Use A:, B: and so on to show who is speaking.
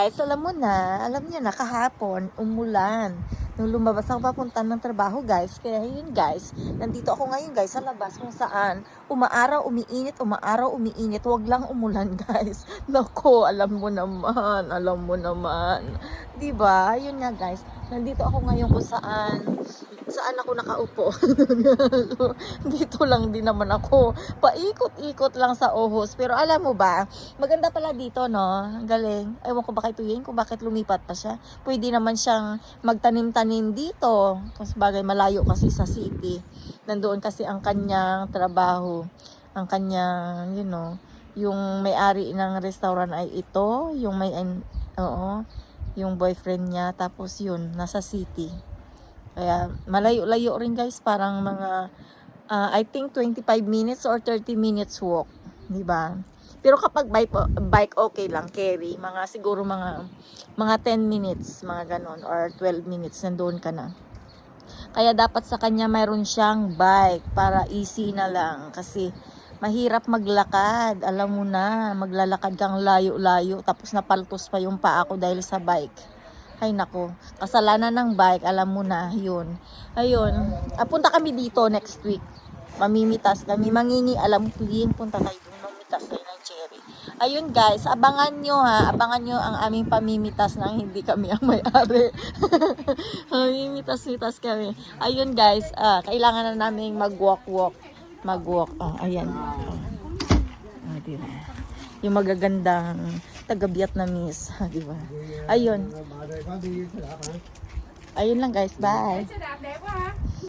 A: guys, alam niyo na kahapon, umulan. Nung lumabas ako papunta ng trabaho guys, kaya yun guys, nandito ako ngayon guys sa labas kung saan umaaraw, umiinit, wag lang umulan guys. Nako, alam mo naman. 'Di ba? Yun nga guys, nandito ako ngayon kung saan ako nakaupo. Dito lang din naman ako. Paikot-ikot lang sa Ohos. Pero alam mo ba, maganda pala dito, no? Ang galing. Ewan ko ba kay Tuyin kung bakit lumipat pa siya. Pwede naman siyang magtanim-tanim dito. Kasi bagay malayo kasi sa city. Nandoon kasi ang kanyang trabaho. Ang kanyang, yung may-ari ng restaurant ay ito. Yung boyfriend niya. Tapos yun, nasa city. Kaya malayo-layo rin guys, parang mga I think 25 minutes or 30 minutes walk, 'di ba? Pero kapag bike okay lang, carry siguro mga 10 minutes, mga ganon, or 12 minutes nandoon ka na. Kaya dapat sa kanya mayroon siyang bike para easy na lang kasi mahirap maglakad. Alam mo na, maglalakad kang layo-layo tapos napaltos pa yung paa ko dahil sa bike. Ay nako, kasalanan ng bike, alam mo na, yun. Ayun, punta kami dito next week. Mamimitas kami, alam mo, punta tayo dun, mamimitas tayo ng cherry. Ayun guys, abangan nyo ang aming pamimitas nang hindi kami ang may-ari. Mamimitas-mitas kami. Ayun guys, kailangan na namin mag-walk. Ayan. Diba? Yung magagandang taga-Vietnamese, di ba? Ayun lang guys, bye.